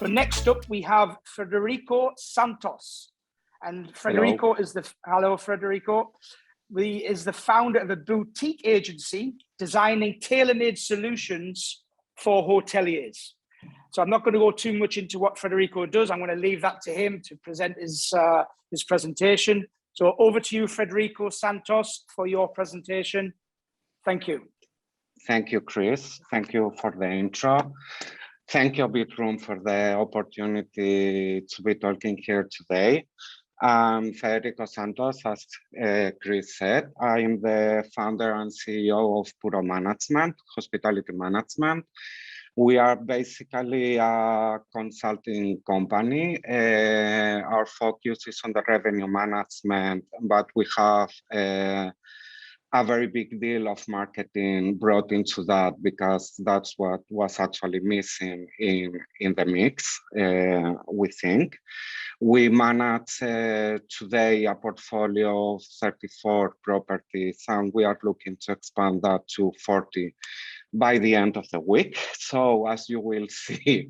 So next up, we have Federico Santos. And Federico is the, hello, Federico. He is the founder of a boutique agency designing tailor-made solutions for hoteliers. So I'm not going to go too much into what Federico does. I'm going to leave that to him to present his presentation. So over to you, Federico Santos, for your presentation. Thank you. Thank you, Chris. Thank you for the intro. Thank you, Bitroom, for the opportunity to be talking here today. I'm Federico Santos, as Chris said. I'm the founder and CEO of Puro Management, Hospitality Management. We are basically a consulting company. Our focus is on the revenue management, but we have a very big deal of marketing brought into that because that's what was actually missing in the mix, we think. We manage today a portfolio of 34 properties, and we are looking to expand that to 40 by the end of the week. So as you will see,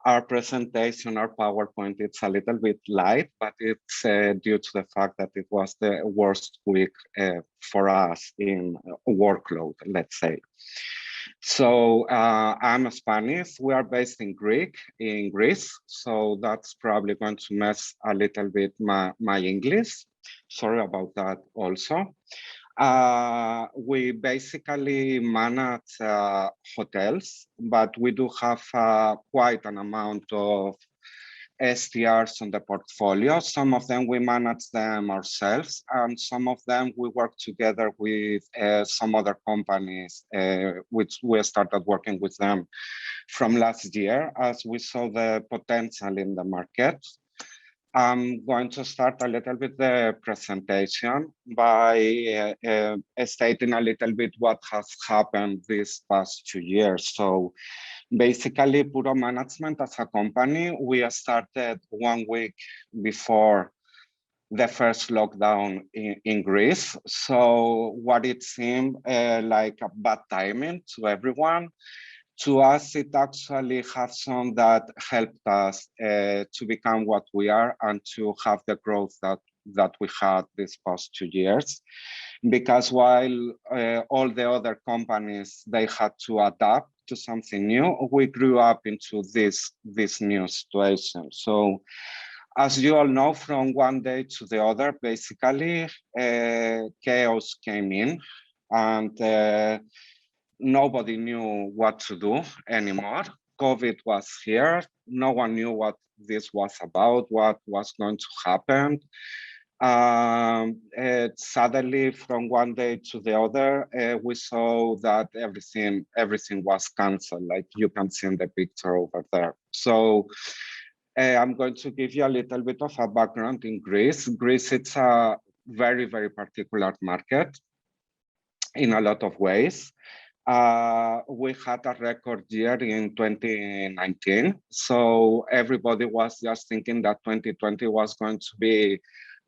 our presentation, our PowerPoint, it's a little bit light, but it's due to the fact that it was the worst week for us in workload, let's say. So I'm Spanish. We are based in Greece. So that's probably going to mess a little bit my English. Sorry about that also. We basically manage hotels, but we do have quite an amount of STRs on the portfolio. Some of them we manage them ourselves, and some of them we work together with some other companies, which we started working with them from last year as we saw the potential in the market. I'm going to start a little bit the presentation by stating a little bit what has happened these past 2 years. So basically, Puro Management as a company, we started 1 week before the first lockdown in Greece. So what it seemed like a bad timing to everyone, to us, it actually has some that helped us to become what we are and to have the growth that we had these past 2 years. Because while all the other companies, they had to adapt to something new, we grew up into this new situation. So as you all know, from one day to the other, basically, chaos came in and nobody knew what to do anymore. COVID was here. No one knew what this was about, what was going to happen. Suddenly, from one day to the other, we saw that everything was canceled, like you can see in the picture over there. So I'm going to give you a little bit of a background in Greece. Greece, it's a very, very particular market in a lot of ways. We had a record year in 2019. So everybody was just thinking that 2020 was going to be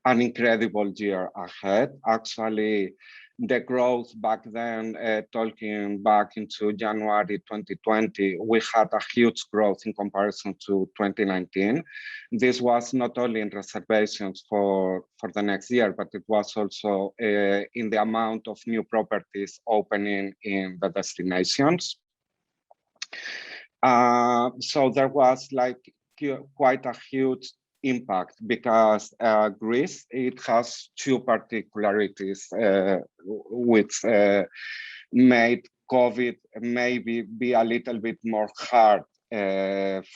an incredible year ahead. Actually, the growth back then, talking back into January 2020, we had a huge growth in comparison to 2019. This was not only in reservations for the next year, but it was also in the amount of new properties opening in the destinations. So there was like quite a huge impact because Greece, it has two particularities which made COVID maybe be a little bit more hard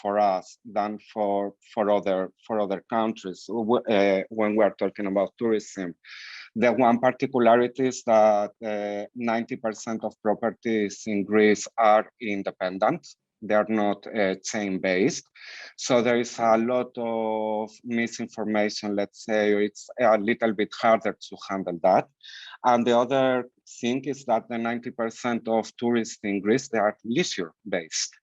for us than for other countries when we are talking about tourism. The one particularity is that 90% of properties in Greece are independent. They are not chain-based. So there is a lot of misinformation, let's say. It's a little bit harder to handle that. And the other thing is that the 90% of tourists in Greece, they are leisure-based.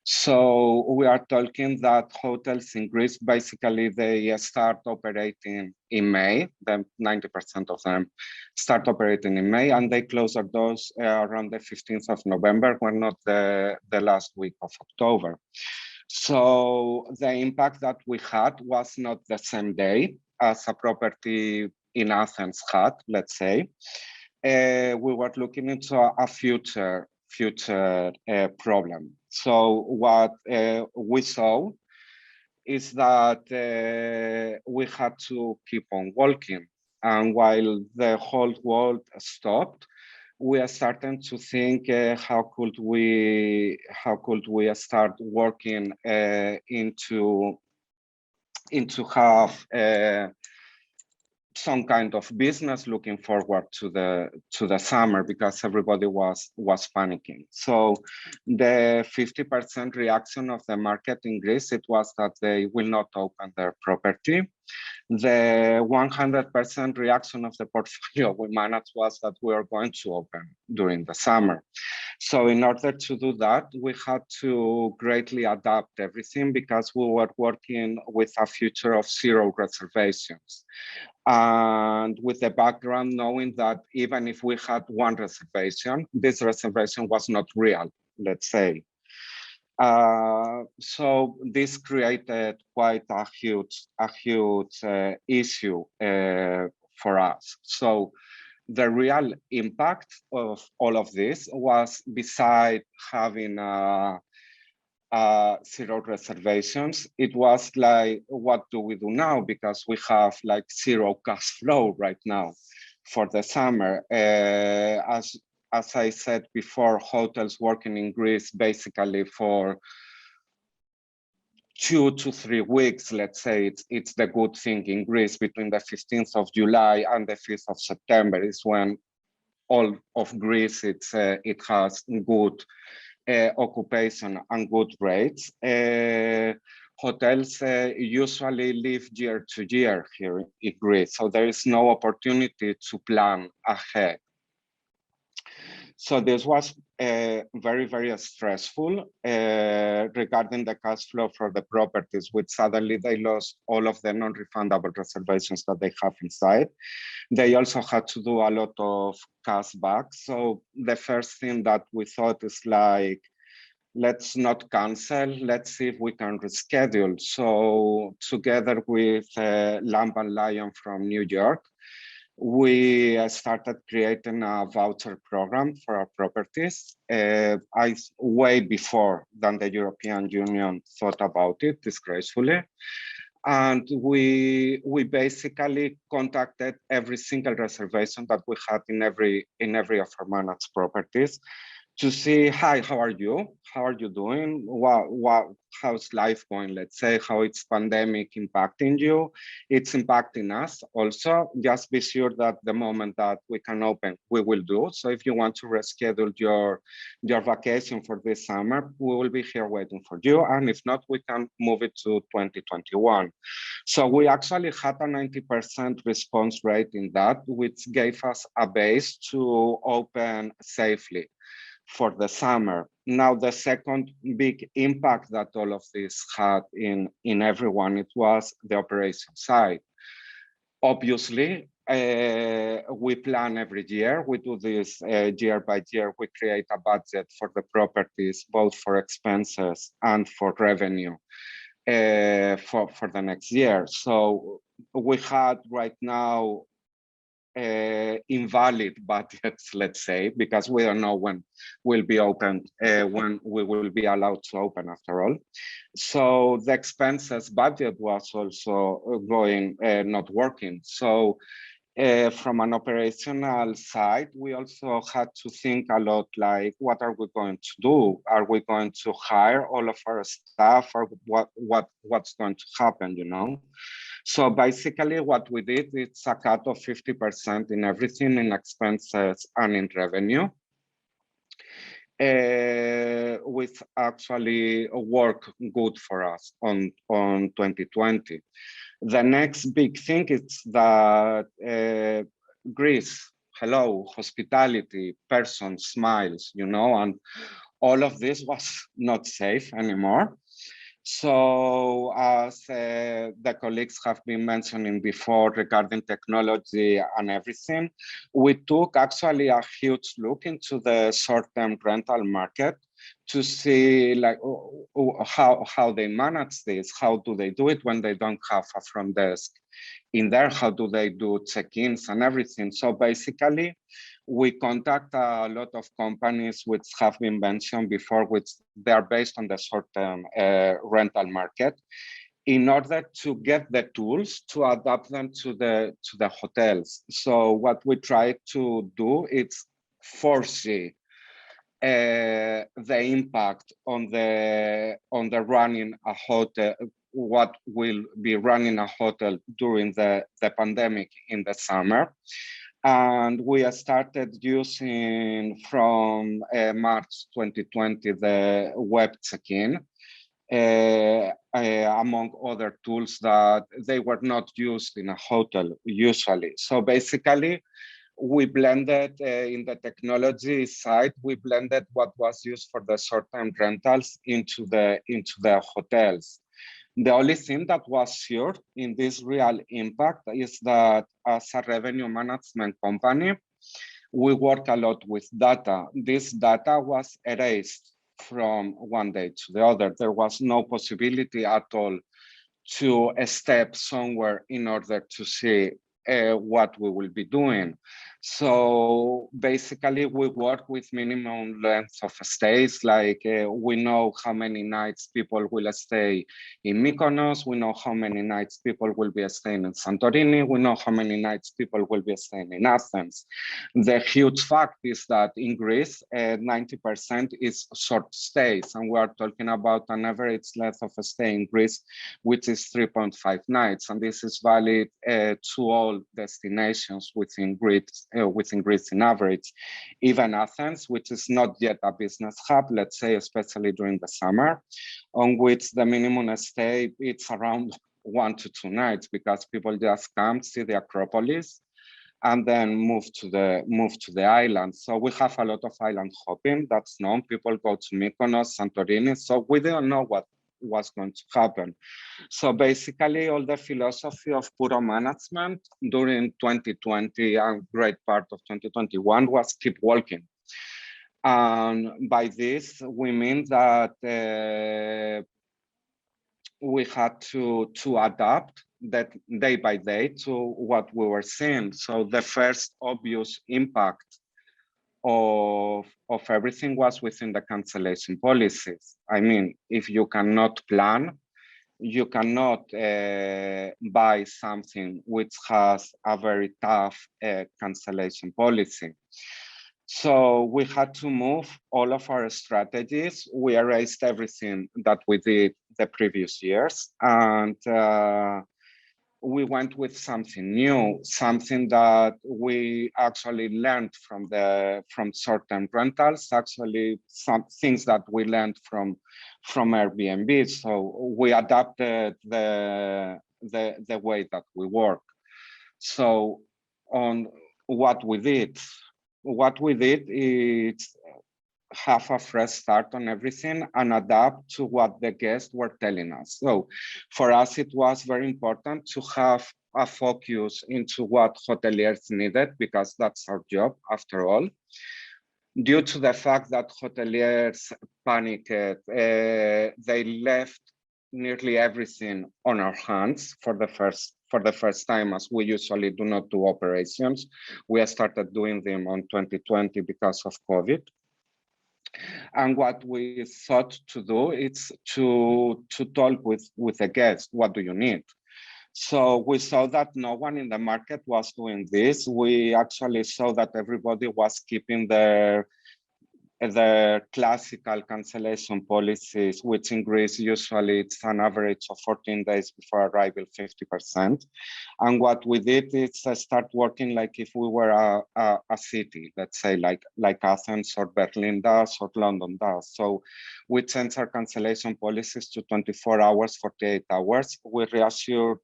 So we are talking that hotels in Greece, basically they start operating in May, then 90% of them start operating in May, and they close their doors around the 15th of November, when not the last week of October. So the impact that we had was not the same day as a property in Athens had, let's say. We were looking into a future problem. So what we saw is that we had to keep on walking. And while the whole world stopped, we are starting to think how could we start working into have some kind of business looking forward to the summer, because everybody was panicking. So the 50% reaction of the market in Greece, it was that they will not open their property. The 100% reaction of the portfolio we managed was that we are going to open during the summer. So in order to do that, we had to greatly adapt everything, because we were working with a future of 0 reservations. And with the background knowing that even if we had 1 reservation, this reservation was not real, let's say. So this created quite a huge issue for us. So the real impact of all of this was, beside having 0 reservations, it was like, what do we do now? Because we have like 0 cash flow right now for the summer. As I said before, hotels working in Greece basically for 2 to 3 weeks, let's say, it's the good thing in Greece. Between the 15th of July and the 5th of September is when all of Greece it has good occupation and good rates. Hotels usually live year to year here in Greece, so there is no opportunity to plan ahead. So this was very, very stressful regarding the cash flow for the properties, which suddenly they lost all of the non-refundable reservations that they have inside. They also had to do a lot of cash back. So the first thing that we thought is like, let's not cancel, let's see if we can reschedule. So together with Lamb and Lion from New York, we started creating a voucher program for our properties way before than the European Union thought about it, disgracefully. And we basically contacted every single reservation that we had in every of our managed properties to see, hi, how are you? How are you doing? How's life going? Let's say, how it's pandemic impacting you. It's impacting us also. Just be sure that the moment that we can open, we will do. So if you want to reschedule your vacation for this summer, we will be here waiting for you. And if not, we can move it to 2021. So we actually had a 90% response rate in that, which gave us a base to open safely for the summer. Now, the second big impact that all of this had in everyone, it was the operation side. Obviously, we plan every year. We do this year by year. We create a budget for the properties, both for expenses and for revenue for the next year. So we had right now invalid budgets, let's say, because we don't know when we'll be open, when we will be allowed to open after all. So the expenses budget was also going, not working. So from an operational side, we also had to think a lot like, what are we going to do? Are we going to hire all of our staff, or what's going to happen, you know? So basically what we did, it's a cut of 50% in everything, in expenses and in revenue, with actually work good for us on 2020. The next big thing is that Greece, hello, hospitality, person, smiles, you know, and all of this was not safe anymore. So as the colleagues have been mentioning before regarding technology and everything, we took actually a huge look into the short-term rental market to see like how they manage this, how do they do it when they don't have a front desk in there, how do they do check-ins and everything. So basically, we contact a lot of companies which have been mentioned before, which they are based on the short-term rental market, in order to get the tools to adapt them to the hotels. So what we try to do is foresee the impact on the running a hotel, what will be running a hotel during the pandemic in the summer. And we started using from March 2020 the web check-in, among other tools that they were not used in a hotel usually. So basically, we blended in the technology side, we blended what was used for the short-term rentals into the hotels. The only thing that was sure in this real impact is that as a revenue management company, we work a lot with data. This data was erased from one day to the other. There was no possibility at all to step somewhere in order to see what we will be doing. So basically, we work with minimum length of stays. Like we know how many nights people will stay in Mykonos. We know how many nights people will be staying in Santorini. We know how many nights people will be staying in Athens. The huge fact is that in Greece, 90% is short stays, and we are talking about an average length of a stay in Greece, which is 3.5 nights, and this is valid to all destinations within Greece in average. Even Athens, which is not yet a business hub, let's say, especially during the summer, on which the minimum stay it's around 1 to 2 nights, because people just come, see the Acropolis, and then move to the island. So we have a lot of island hopping, that's known. People go to Mykonos, Santorini, so we don't know what was going to happen. So basically, all the philosophy of Puro management during 2020 and great part of 2021 was keep walking. And by this, we mean that we had to adapt that day by day to what we were seeing. So the first obvious impact of everything was within the cancellation policies. I mean, if you cannot plan, you cannot buy something which has a very tough cancellation policy. So we had to move all of our strategies. We erased everything that we did the previous years, and we went with something new, something that we actually learned from short-term rentals, actually some things that we learned from Airbnb. So we adapted the way that we work. So on what we did is have a fresh start on everything and adapt to what the guests were telling us. So for us, it was very important to have a focus into what hoteliers needed, because that's our job after all. Due to the fact that hoteliers panicked, they left nearly everything on our hands for the first time, as we usually do not do operations. We started doing them on 2020 because of COVID. And what we thought to do is to talk with the guests. What do you need? So we saw that no one in the market was doing this. We actually saw that everybody was keeping the classical cancellation policies, which in Greece usually it's an average of 14 days before arrival, 50%. And what we did is start working like if we were a city, let's say like Athens or Berlin does or London does. So we changed our cancellation policies to 24 hours, 48 hours. We reassured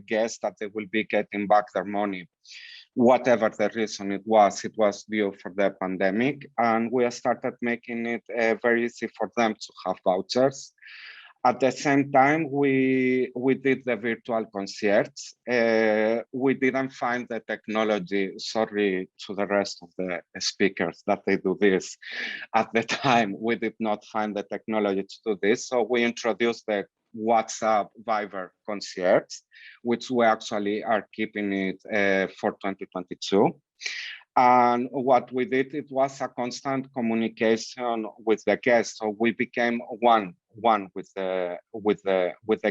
guests that they will be getting back their money, whatever the reason it was due for the pandemic. And we started making it very easy for them to have vouchers. At the same time, we did the virtual concerts. We didn't find the technology, sorry to the rest of the speakers that they do this. At the time, we did not find the technology to do this. So we introduced the WhatsApp Viber concerts, which we actually are keeping it for 2022. And what we did, it was a constant communication with the guests. So we became one with the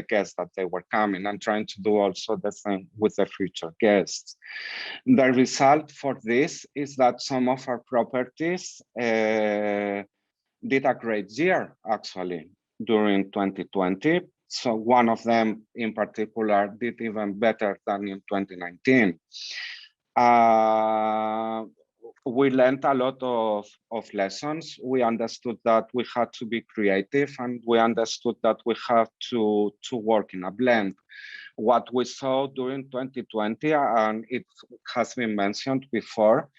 guests that they were coming, and trying to do also the same with the future guests. The result for this is that some of our properties did a great year actually during 2020. So one of them in particular did even better than in 2019. We learned a lot of lessons. We understood that we had to be creative, and we understood that we have to work in a blend. What we saw during 2020, and it has been mentioned before,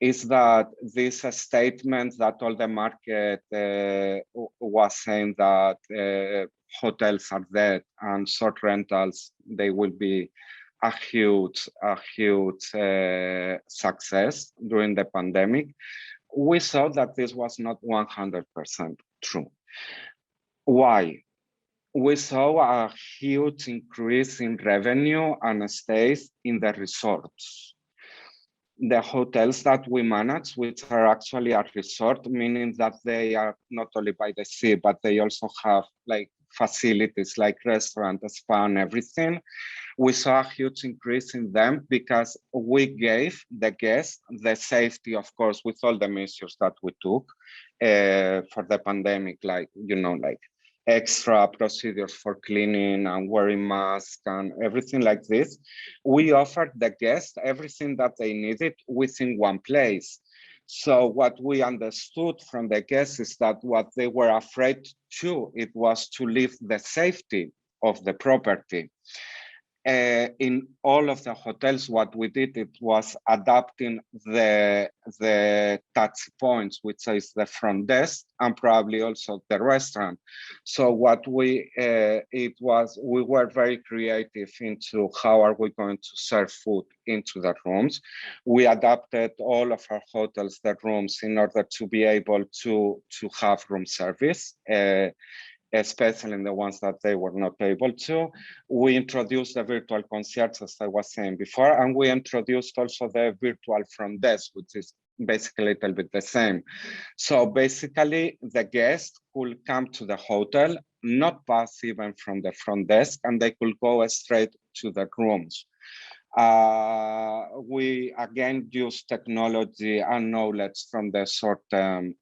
is that this statement that all the market was saying that hotels are dead and short rentals, they will be a huge success during the pandemic. We saw that this was not 100% true. Why? We saw a huge increase in revenue and stays in the resorts. The hotels that we manage, which are actually a resort, meaning that they are not only by the sea, but they also have like facilities like restaurant, spa, and everything. We saw a huge increase in them because we gave the guests the safety, of course, with all the measures that we took for the pandemic, like, you know, like extra procedures for cleaning and wearing masks and everything like this. We offered the guests everything that they needed within one place. So what we understood from the guests is that what they were afraid to, it was to leave the safety of the property. In all of the hotels, what we did, it was adapting the touch points, which is the front desk and probably also the restaurant. So what we were very creative into how are we going to serve food into the rooms. We adapted all of our hotels, the rooms, in order to be able to have room service. Especially in the ones that they were not able to. We introduced the virtual concierge, as I was saying before, and we introduced also the virtual front desk, which is basically a little bit the same. So basically, the guest could come to the hotel, not pass even from the front desk, and they could go straight to the rooms. We again use technology and knowledge from the short-term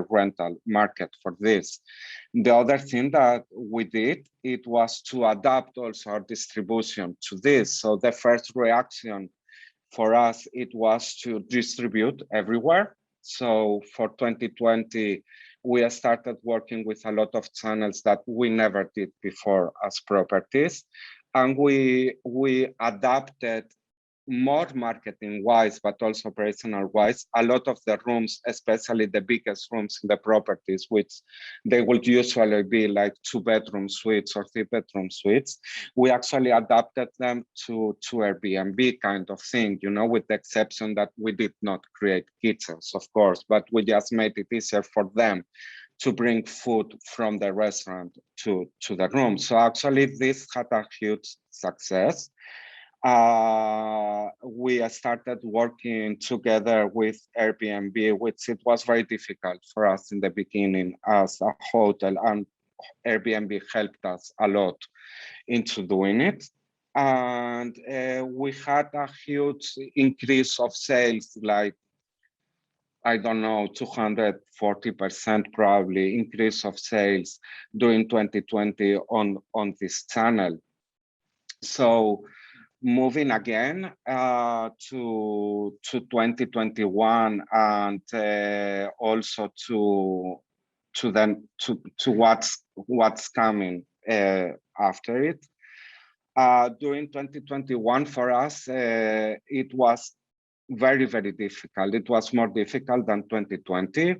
rental market for this. The other thing that we did, it was to adapt also our distribution to this. So the first reaction for us, it was to distribute everywhere. So for 2020, we started working with a lot of channels that we never did before as properties. And we adapted more marketing-wise, but also operational-wise, a lot of the rooms, especially the biggest rooms in the properties, which they would usually be like 2-bedroom suites or 3-bedroom suites. We actually adapted them to Airbnb kind of thing, you know, with the exception that we did not create kitchens, of course, but we just made it easier for them to bring food from the restaurant to the room. So actually this had a huge success. We started working together with Airbnb, which it was very difficult for us in the beginning as a hotel, and Airbnb helped us a lot into doing it. And we had a huge increase of sales, like, I don't know, 240% probably increase of sales during 2020 on this channel. So moving again to 2021 and also to what's coming after it. During 2021 for us, it was very, very difficult. It was more difficult than 2020.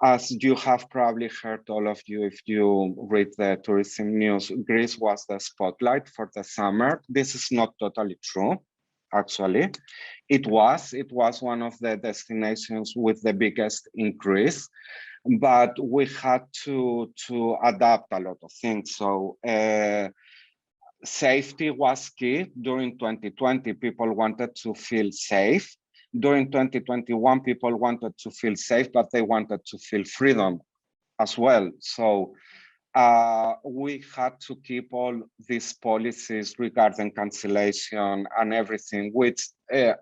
As you have probably heard, all of you, if you read the tourism news, Greece was the spotlight for the summer. This is not totally true, actually. It was one of the destinations with the biggest increase, but we had to adapt a lot of things. So safety was key. During 2020, people wanted to feel safe. During 2021, people wanted to feel safe, but they wanted to feel freedom as well. So we had to keep all these policies regarding cancellation and everything, which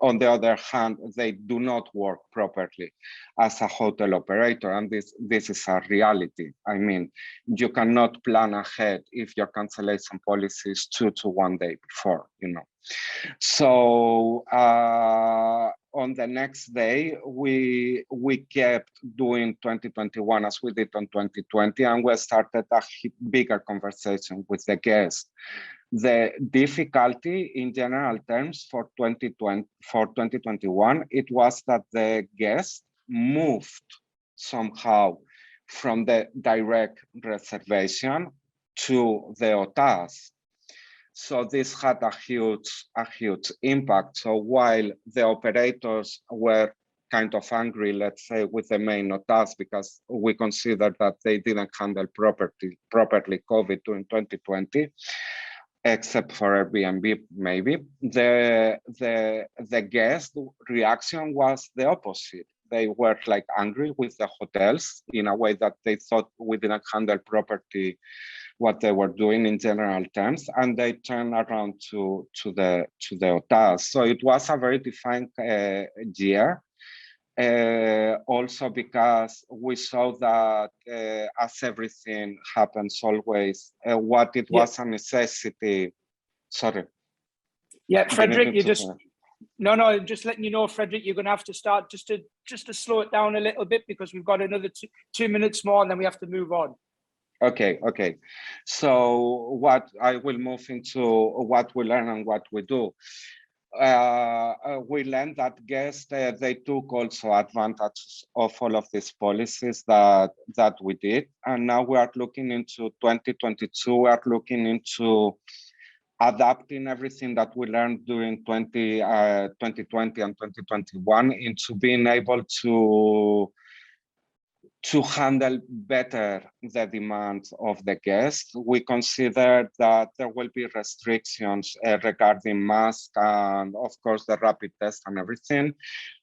on the other hand, they do not work properly as a hotel operator. And this is a reality. I mean, you cannot plan ahead if your cancellation policy is 2 to 1 day before, you know. So on the next day, we kept doing 2021 as we did on 2020, and we started a bigger conversation with the guests. The difficulty in general terms for 2021, it was that the guests moved somehow from the direct reservation to the hotels. So this had a huge impact. So while the operators were kind of angry, let's say, with the main hotels, because we considered that they didn't handle properly COVID during 2020, except for Airbnb, maybe, the guest reaction was the opposite. They were like angry with the hotels in a way that they thought we didn't handle properly what they were doing in general terms, and they turned around to the hotels. So it was a very defined year. Also because we saw that as everything happens always, what it was a necessity. Sorry. Yeah, Frederic, no, just letting you know, Frederic, you're going to have to start just to slow it down a little bit, because we've got another 2 minutes more and then we have to move on. Okay. So what I will move into what we learn and what we do. We learned that guests, they took also advantage of all of these policies that we did. And now we are looking into 2022, we are looking into adapting everything that we learned during 2020 and 2021 into being able to handle better the demands of the guests. We consider that there will be restrictions regarding masks and of course the rapid test and everything.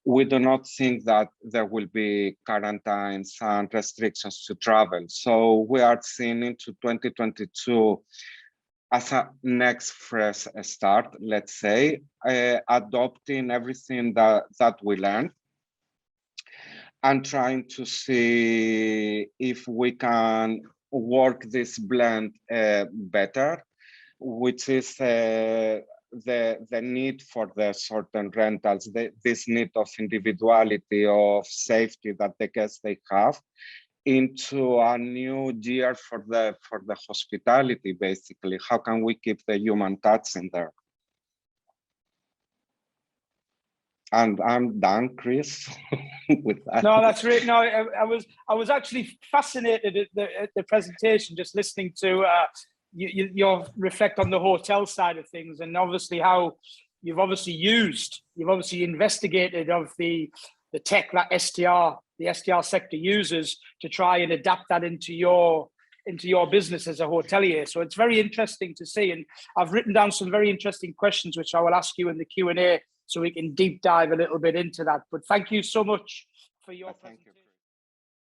We do not think that there will be quarantines and restrictions to travel. So we are seeing into 2022 as a next fresh start, let's say, adopting everything that we learned and trying to see if we can work this blend better, which is the need for the certain rentals, this need of individuality, of safety that the guests they have, into a new year for the hospitality. Basically, how can we keep the human touch in there? And I'm done, Chris. With that. No, that's right. No, I was actually fascinated at the presentation, just listening to you reflect on the hotel side of things, and obviously how you've obviously investigated of the tech that the STR sector uses to try and adapt that into your business as a hotelier. So it's very interesting to see, and I've written down some very interesting questions which I will ask you in the Q&A, so we can deep dive a little bit into that. But thank you so much for your presentation.